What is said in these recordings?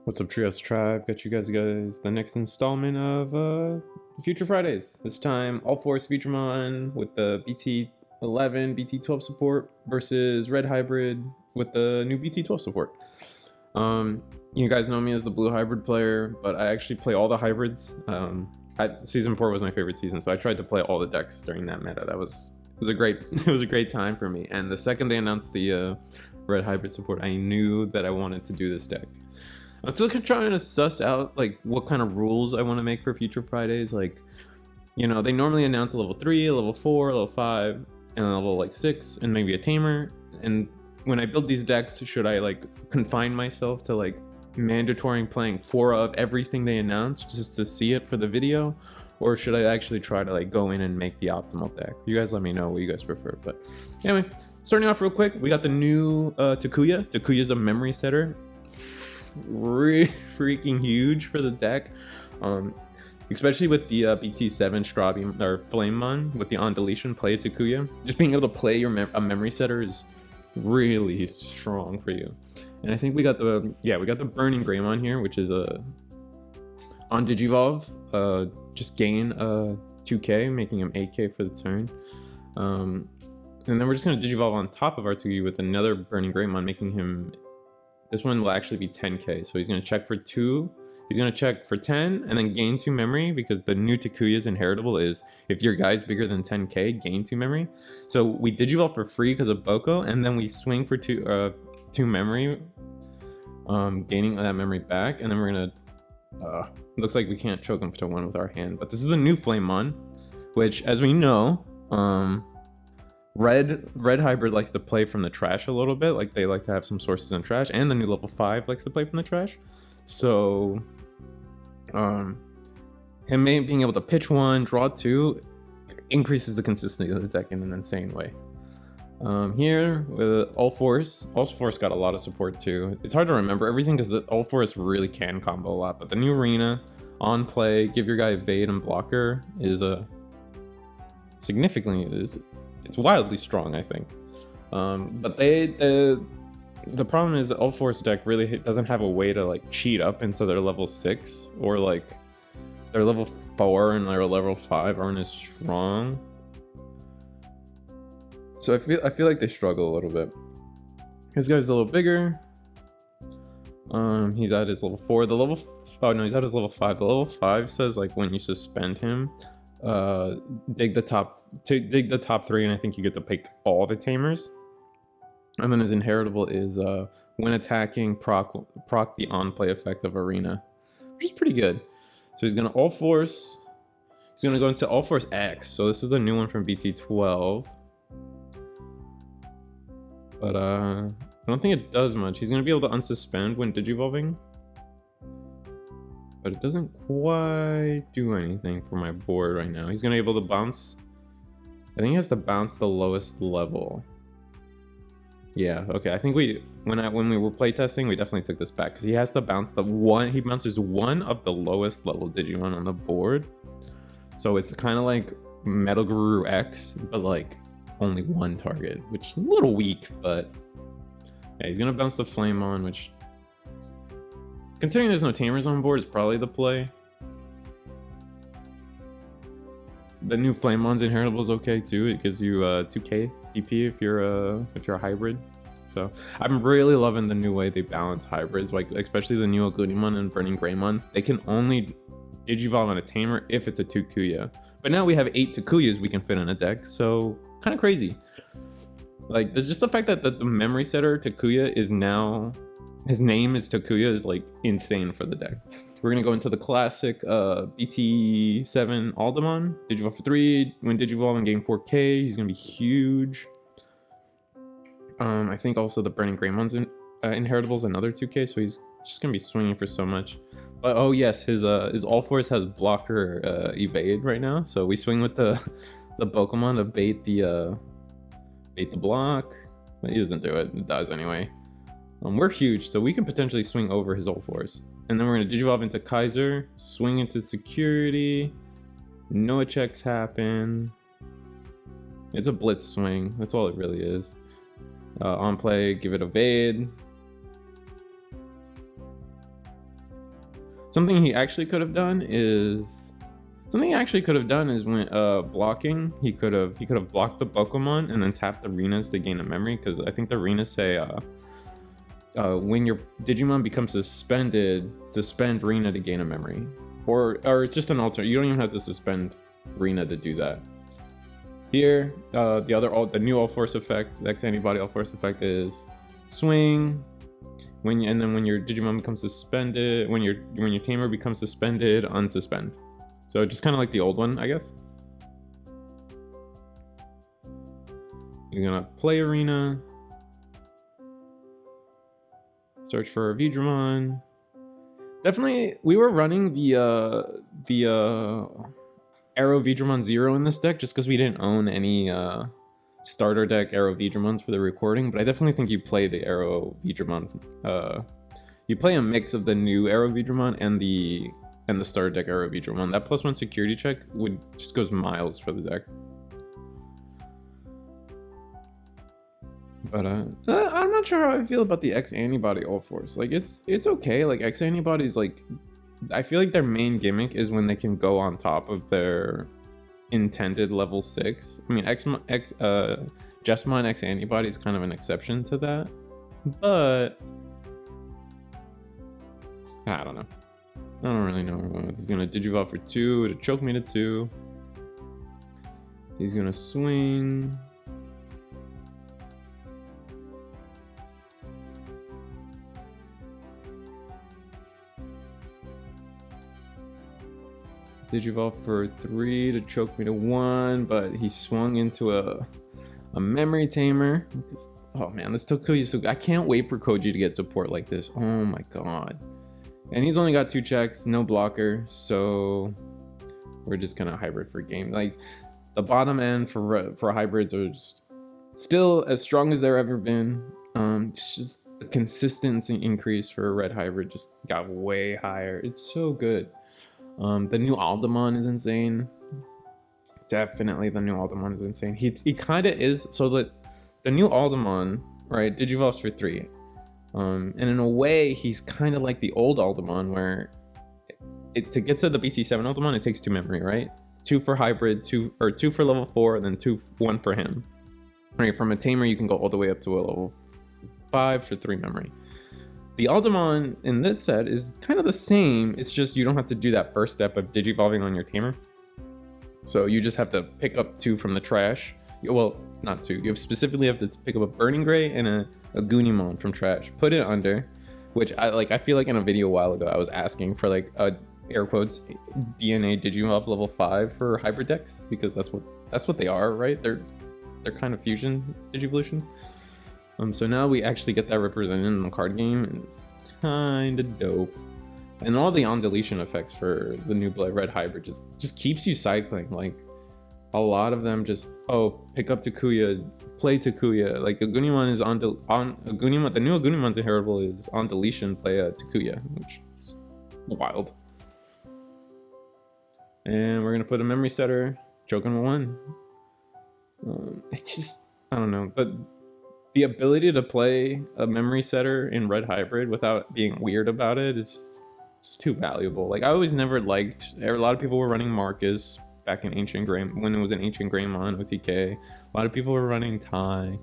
What's up, Trios Tribe? Got you guys the next installment of Future Fridays. This time, Ulforce Featuremon with the BT11, BT12 support versus Red Hybrid with the new BT12 support. You guys know me as the blue hybrid player, but I actually play all the hybrids. Season 4 was my favorite season, so I tried to play all the decks during that meta. It was a great time for me. And the second they announced the Red Hybrid support, I knew that I wanted to do this deck. I'm still trying to suss out like what kind of rules I want to make for Future Fridays. Like, you know, they normally announce a level 3, a level 4, a level 5, and a level like 6, and maybe a tamer. And when I build these decks, should I like confine myself to like mandatory playing 4 of everything they announce just to see it for the video? Or should I actually try to like go in and make the optimal deck? You guys let me know what you guys prefer. But anyway, starting off real quick, we got the new Takuya. Takuya's a memory setter. Freaking huge for the deck, especially with the BT7 Strabi or Flamemon with the on deletion play Takuya. Just being able to play a memory setter is really strong for you. And I think we got the Burning Greymon here, which is on Digivolve, just gain 2k, making him 8k for the turn. And then we're just gonna Digivolve on top of our Takuya with another Burning Greymon, making him. This one will actually be 10k, so he's going to check for 2, he's going to check for 10, and then gain 2 memory, because the new Takuya's inheritable is, if your guy's bigger than 10k, gain 2 memory. So we Digivolve for free because of Boko, and then we swing for 2 memory, gaining that memory back, and then we're going to, looks like we can't choke him to 1 with our hand, but this is the new Flamemon, which, as we know, Red Hybrid likes to play from the trash a little bit, like they like to have some sources in trash, and the new level 5 likes to play from the trash. So him being able to pitch 1, draw 2 increases the consistency of the deck in an insane way. Here with Ulforce got a lot of support too. It's hard to remember everything because the Ulforce really can combo a lot, but the new arena on play, give your guy evade and blocker is it's wildly strong, I think. But the problem is the Ulforce deck really doesn't have a way to like cheat up into their level 6, or like their level 4 and their level 5 aren't as strong. So I feel like they struggle a little bit. This guy's a little bigger. He's at his level 4. He's at his level 5. The level 5 says like when you suspend him, dig the top 3, and I think you get to pick all the tamers. And then his inheritable is when attacking, proc the on play effect of arena, which is pretty good. So he's gonna Ulforce. He's gonna go into Ulforce X. So this is the new one from BT12. But I don't think it does much. He's gonna be able to unsuspend when digivolving, but it doesn't quite do anything for my board right now. He's gonna be able to bounce. I think he has to bounce the lowest level. Yeah, okay. I think when we were playtesting, we definitely took this back because he has to bounce he bounces 1 of the lowest level Digimon on the board. So it's kind of like Metal Guru X, but like only 1 target, which is a little weak, but yeah, he's gonna bounce the Flamemon, which, considering there's no tamers on board, is probably the play. The new Flamemon's inheritable is okay too. It gives you 2k DP if you're a hybrid. So I'm really loving the new way they balance hybrids, like especially the new Agudimon and Burning Greymon. They can only Digivolve on a tamer if it's a Takuya. But now we have 8 Takuyas we can fit in a deck, so kind of crazy. Like, there's just the fact that the memory setter Takuya is now, his name is Takuya, is like insane for the deck. We're gonna go into the classic BT7 Aldemon. Digivolve for 3, when Digivolve and gain 4k, he's gonna be huge. I think also the Burning Greymon's inheritable is another 2k, so he's just gonna be swinging for so much. But oh yes, his Ulforce has blocker evade right now, so we swing with the Pokemon to bait the block, but he doesn't do it. It does anyway. We're huge, so we can potentially swing over his Ulforce. And then we're going to Digivolve into Kaiser, swing into security, no checks happen. It's a blitz swing, that's all it really is. On play, give it evade. Something he actually could have done is when blocking. He could have blocked the Pokemon and then tapped the Arenas to gain a memory, because I think the Arenas say when your Digimon becomes suspended, suspend Rena to gain a memory, or it's just an alternate. You don't even have to suspend Rena to do that. Here, the new Ulforce effect, the X Antibody Ulforce effect is swing. When your Digimon becomes suspended, when your tamer becomes suspended, unsuspend. So just kind of like the old one, I guess. You're gonna play Arena, search for a Vidramon. Definitely, we were running the Arrow Vidramon 0 in this deck just because we didn't own any starter deck Arrow Vidramons for the recording, but I definitely think you play the Arrow Vidramon. You play a mix of the new Arrow Vidramon and the starter deck Arrow Vidramon. That +1 security check just goes miles for the deck. But I'm not sure how I feel about the X Antibody Ulforce. Like it's okay. Like X Antibodies, like I feel like their main gimmick is when they can go on top of their intended level 6. I mean, Jesmon X Antibody is kind of an exception to that, but I don't know. I don't really know. He's gonna Digivolve for 2 to choke me to 2. He's gonna swing. Digivolve for 3 to choke me to 1, but he swung into a memory tamer. Oh man, this Tokuya, so I can't wait for Koji to get support like this. Oh my god. And he's only got 2 checks, no blocker, so we're just gonna hybrid for game. Like the bottom end for hybrids are just still as strong as they've ever been. It's just the consistency increase for a red hybrid just got way higher. It's so good. The new Aldemon is insane. Definitely the new Aldemon is insane. He kind of is. So the new Aldemon, right, Digivolves for 3. And in a way, he's kind of like the old Aldemon, where to get to the BT7 Aldemon, it takes 2 memory, right? 2 for hybrid, 2 for level 4, and then 1 for him. Right, from a tamer, you can go all the way up to a level 5 for 3 memory. The Aldemon in this set is kind of the same. It's just you don't have to do that first step of Digivolving on your tamer. So you just have to pick up 2 from the trash. Well, not 2. You specifically have to pick up a Burning Gray and a Gunimon from trash. Put it under, which I feel like in a video a while ago I was asking for like a air quotes DNA Digivolve level 5 for hybrid decks, because that's what they are, right? They're kind of fusion Digivolutions. So now we actually get that represented in the card game, and it's kind of dope. And all the on deletion effects for the new Blood Red Hybrid just keeps you cycling. Like a lot of them just pick up Takuya, play Takuya. Like the Gunimon is on Gunimon. The new Gunimon's inheritable is on deletion, play a Takuya, which is wild. And we're gonna put a memory setter, choke on 1. It's just, I don't know, but the ability to play a memory setter in Red Hybrid without being weird about it is just, it's too valuable. Like I always never liked, a lot of people were running Marcus back in Ancient Gray, when it was an Ancient Greymon OTK. A lot of people were running Tai,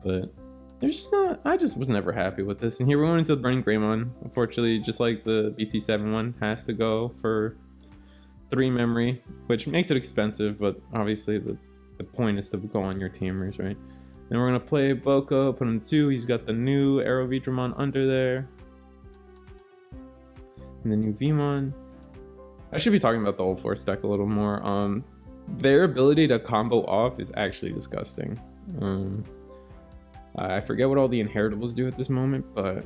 but there's just not, I just was never happy with this. And here we went into the Burning Greymon. Unfortunately, just like the BT7 one, has to go for 3 memory, which makes it expensive, but obviously the point is to go on your tamers, right? Then we're gonna play Boko, put him 2. He's got the new Arrow Vidramon under there. And the new Vmon. I should be talking about the Ulforce deck a little more. Their ability to combo off is actually disgusting. I forget what all the inheritables do at this moment, but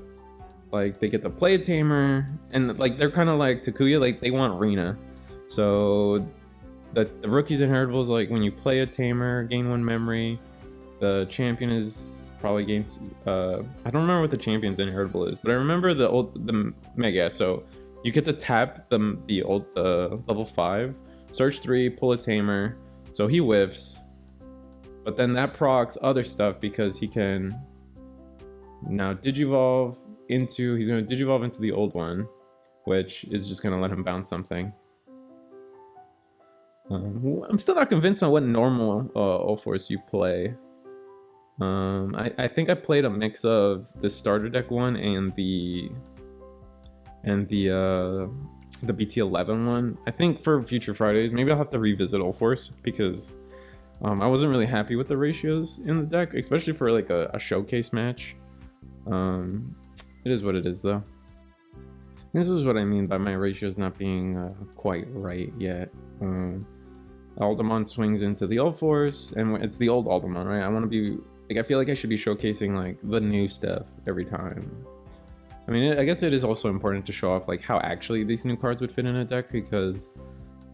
like they get to play a tamer, and like they're kind of like Takuya, like they want Rena. So the rookie's inheritables, like when you play a tamer, gain 1 memory. The champion is probably gained. I don't remember what the champion's inheritable is, but I remember the mega. So you get to tap the level 5, search 3, pull a tamer. So he whiffs, but then that procs other stuff because he can now Digivolve into. He's going to Digivolve into the old one. which is just gonna let him bounce something. I'm still not convinced on what normal Ulforce you play. I think I played a mix of the starter deck one and the BT11 one. I think for future Fridays, maybe I'll have to revisit Ulforce because I wasn't really happy with the ratios in the deck, especially for like a showcase match. It is what it is though. This is what I mean by my ratios not being quite right yet. Aldemon swings into the Ulforce, and it's the old Aldemon, right? I want to be like, I feel like I should be showcasing like the new stuff every time. I mean, I guess it is also important to show off like how actually these new cards would fit in a deck, because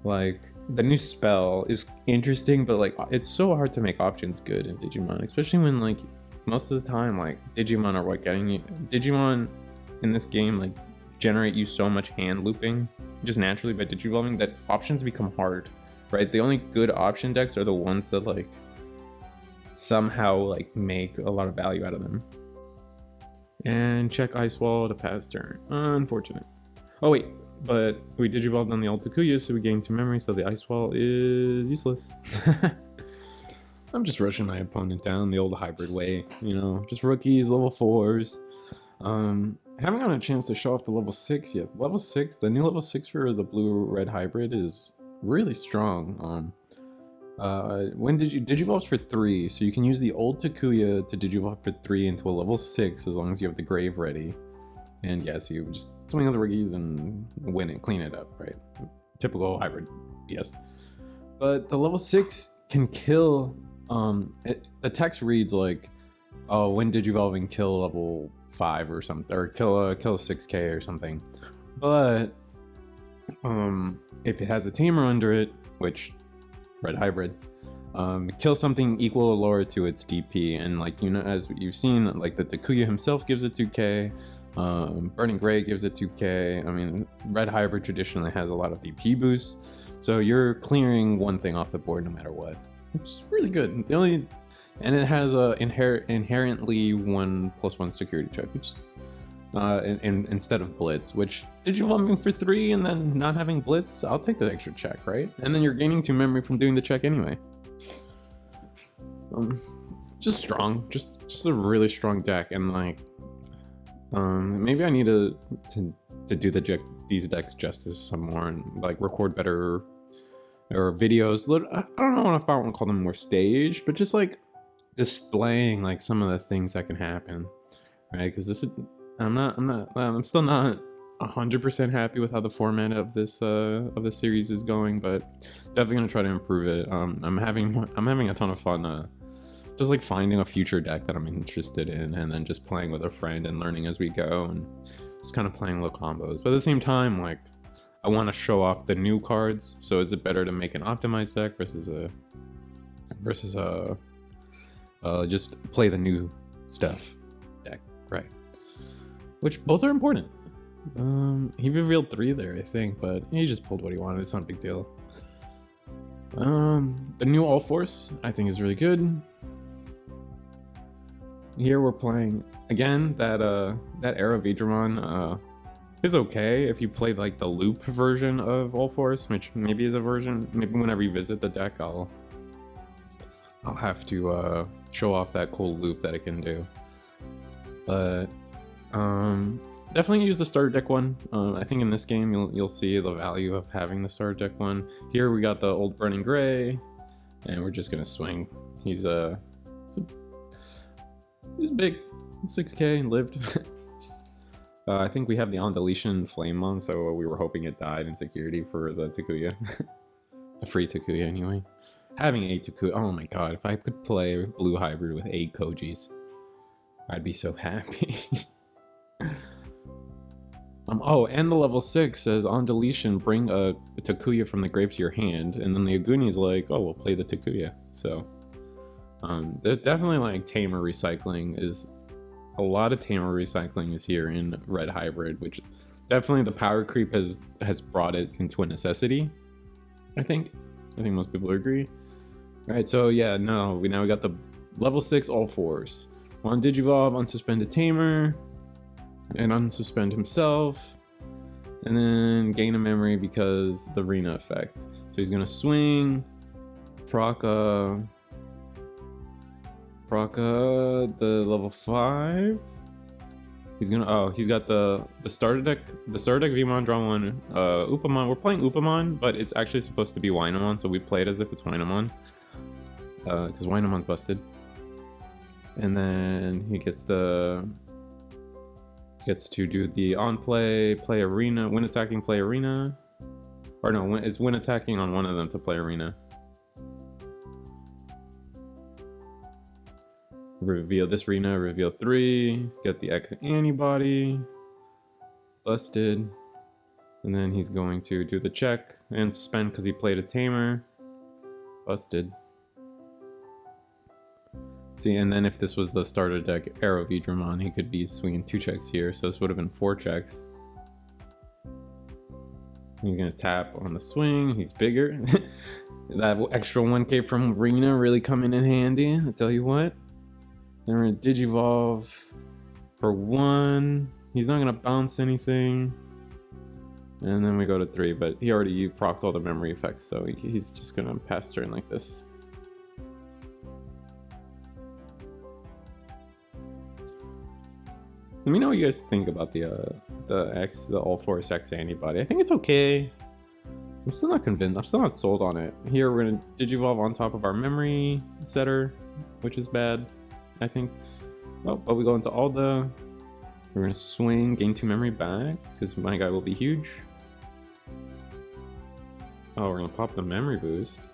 like the new spell is interesting, but like it's so hard to make options good in Digimon, especially when like most of the time like Digimon are what getting you. Digimon in this game like generate you so much hand looping just naturally by digivolving that options become hard, right? The only good option decks are the ones that like somehow like make a lot of value out of them. And check Ice Wall to pass turn. Unfortunate. Oh wait, but we digivolved on the old Takuya, so we gained 2 memory, so the Ice Wall is useless. I'm just rushing my opponent down the old hybrid way, you know, just rookies, level 4s. I haven't gotten a chance to show off the level 6 yet. Level 6, the new level 6 for the blue-red hybrid is really strong. When digivolves for 3, so you can use the old Takuya to digivolve for 3 into a level 6 as long as you have the grave ready. And yes, you just swing on the rookies and win it, clean it up, right? Typical hybrid, yes. But the level 6 can kill, the text reads like, oh, when digivolving kill level 5 or something, or kill a 6k or something. But if it has a tamer under it, which red hybrid, kill something equal or lower to its DP, and like, you know, as you've seen, like the Takuya himself gives it 2k, Burning Gray gives it 2k. I mean, red hybrid traditionally has a lot of DP boosts, so you're clearing one thing off the board no matter what, which is really good. The only, and it has a inherently 1+1 security check, which instead of blitz, which digivolving for 3 and then not having blitz, I'll take the extra check, right? And then you're gaining 2 memory from doing the check anyway. Just strong, just a really strong deck. And like maybe I need to do these decks justice some more and like record better or videos. I don't know if I want to call them more staged, but just like displaying like some of the things that can happen, right? Because this is, I'm still not 100% happy with how the format of this series is going, but definitely gonna try to improve it. I'm having a ton of fun just like finding a future deck that I'm interested in, and then just playing with a friend and learning as we go, and just kind of playing little combos. But at the same time, like, I want to show off the new cards, so is it better to make an optimized deck versus just play the new stuff deck, right? Which both are important. He revealed 3 there, I think, but he just pulled what he wanted. It's not a big deal. The new Ulforce I think is really good. Here we're playing again that era Vidramon is okay if you play like the loop version of Ulforce, which maybe is a version. Maybe when I revisit the deck, I'll have to show off that cool loop that it can do. But definitely use the starter deck one. I think in this game you'll see the value of having the starter deck one. Here we got the old Burning Gray, and we're just gonna swing. He's big, 6k, lived. I think we have the on deletion Flamemon, so we were hoping it died in security for the Takuya. A free Takuya anyway. Having 8 Takuya, oh my god, if I could play blue hybrid with 8 Kojis, I'd be so happy. Oh, and the level 6 says on deletion, bring a Takuya from the grave to your hand, and then the Aguni's like, oh, we'll play the Takuya. So there's definitely like tamer recycling is a lot of tamer recycling is here in red hybrid, which definitely the power creep has brought it into a necessity. I think most people agree. All right, so yeah, now we got the level 6 Ulforce. On Digivolve, unsuspend a tamer, and unsuspend himself, and then gain a memory because the Rena effect. So he's gonna swing, proc the level 5. He's gonna he's got the starter deck Vmon, draw 1 Upamon. We're playing Upamon, but it's actually supposed to be Wynamon, so we play it as if it's Wynamon. Because Wynamon's busted. And then he gets to do the on play arena, when attacking, play arena. Or no, it's when attacking on one of them to play arena. Reveal this arena, reveal 3, get the X antibody, busted. And then he's going to do the check and suspend because he played a tamer, busted. See, and then if this was the starter deck Arrow Vidramon, he could be swinging 2 checks here, so this would have been 4 checks. He's gonna tap on the swing, he's bigger. That extra 1k from Rena really coming in handy, I tell you what. Then we're gonna Digivolve for 1. He's not gonna bounce anything. And then we go to 3, but he already procced all the memory effects, so he's just gonna pass turn like this. Let me know what you guys think about the Ulforce X antibody. I think it's okay. I'm still not convinced. I'm still not sold on it. Here we're gonna Digivolve on top of our memory setter, which is bad, I think. Oh, but we go into Alda. We're gonna swing, gain 2 memory back, because my guy will be huge. Oh, we're gonna pop the memory boost.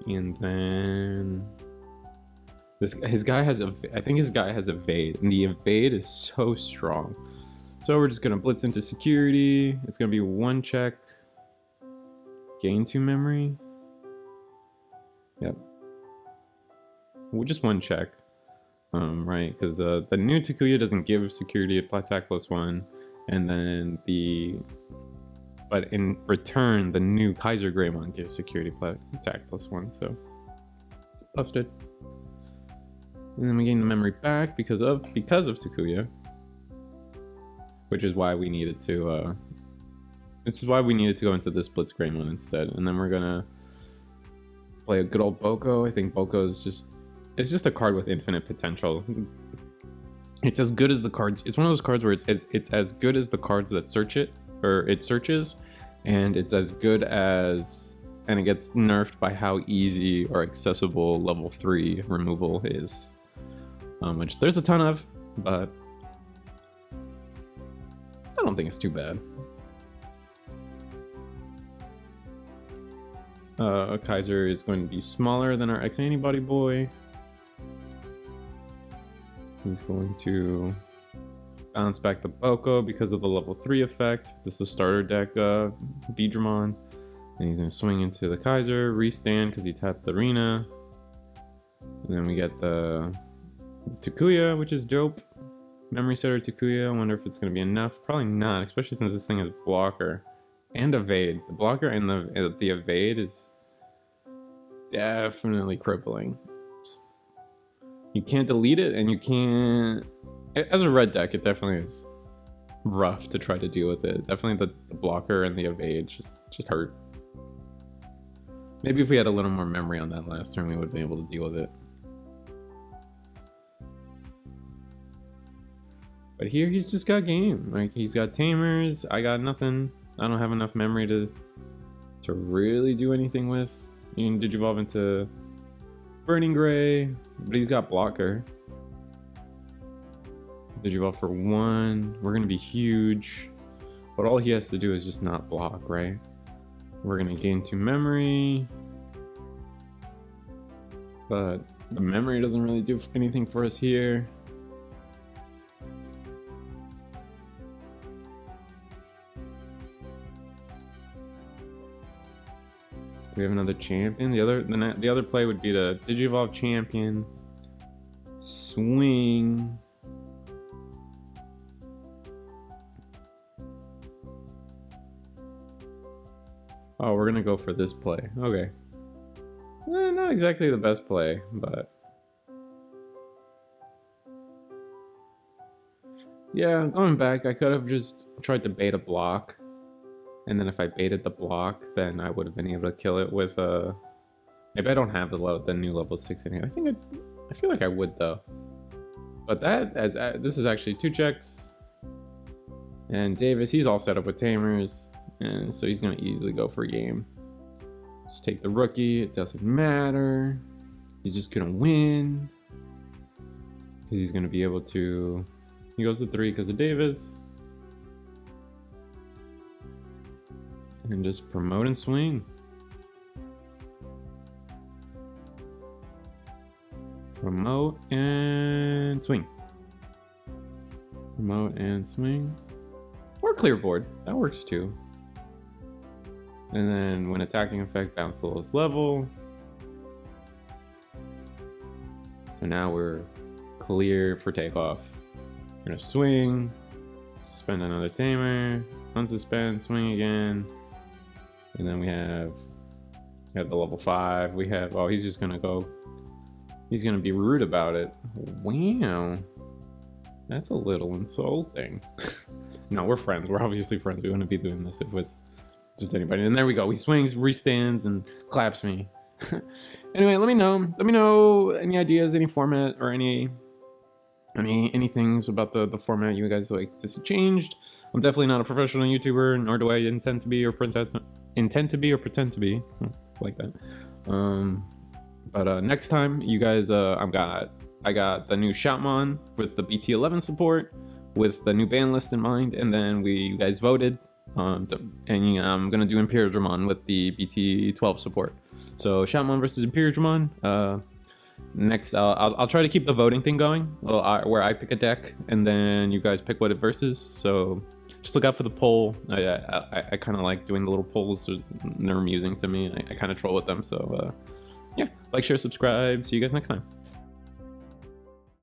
And then his guy has I think his guy has evade, and the evade is so strong. So we're just gonna blitz into security. It's gonna be 1 check, gain 2 memory. Yep. Well, just 1 check, right? Because the new Takuya doesn't give security attack +1, and then but in return the new Kaiser Greymon gives security attack +1. So busted. And then we gain the memory back because of Takuya, which is why we needed to go into this Blitz Greymon instead. And then we're gonna play a good old Boko. I think Boko is just a card with infinite potential. It's as good as the cards. It's one of those cards where it's as good as the cards that search it, or it searches, and it's as good as, and it gets nerfed by how easy or accessible level 3 removal is. Which there's a ton of, but I don't think it's too bad. Kaiser is going to be smaller than our X antibody boy. He's going to bounce back the Boko because of the level 3 effect. This is the starter deck Vidramon. And he's going to swing into the Kaiser, restand because he tapped the arena. And then we get the Takuya, which is dope. Memory setter Takuya. I wonder if it's going to be enough. Probably not, especially since this thing has blocker and evade. The blocker and the evade is definitely crippling. You can't delete it, and you can't. As a red deck, it definitely is rough to try to deal with it. Definitely the blocker and the evade just hurt. Maybe if we had a little more memory on that last turn, we would be able to deal with it. But here he's just got game. Like, he's got tamers. I got nothing. I don't have enough memory to really do anything with. You can Digivolve into Burning Gray, but he's got blocker. Digivolve for 1. We're gonna be huge, but all he has to do is just not block, right? We're gonna gain 2 memory, but the memory doesn't really do anything for us here. We have another champion. The other play would be to Digivolve champion, swing, oh, we're gonna go for this play. Okay, not exactly the best play, but Yeah, going back, I could have just tried to bait a block. And then if I baited the block, then I would have been able to kill it with maybe I don't have the new level 6 in here. I feel like I would though. But this is actually 2 checks. And Davis, he's all set up with tamers, and so he's gonna easily go for a game. Just take the rookie, it doesn't matter. He's just gonna win. Because he's gonna be able to, he goes to 3 because of Davis. And just promote and swing. Promote and swing. Promote and swing. Or clear board, that works too. And then when attacking effect, bounce the lowest level. So now we're clear for takeoff. We're gonna swing, suspend another tamer, unsuspend, swing again. And then we have the level 5. We have, oh, he's just gonna go, he's gonna be rude about it. Wow. That's a little insulting. No, we're friends. We're obviously friends. We wouldn't be doing this if it's just anybody. And there we go. He swings, restands, and claps me. Anyway, let me know. Let me know any ideas, any format, or any things about the format you guys like to see changed. I'm definitely not a professional YouTuber, nor do I intend to be or pretend to be. Like that. But next time, you guys, I got the new Shotmon with the BT11 support, with the new ban list in mind, and then you guys voted, and I'm gonna do Imperial Dramon with the BT12 support. So Shotmon versus Imperial Dramon. Next, I'll try to keep the voting thing going, where I pick a deck and then you guys pick what it versus. So just look out for the poll. I kind of like doing the little polls. They're amusing to me. I kind of troll with them. So yeah, like, share, subscribe. See you guys next time.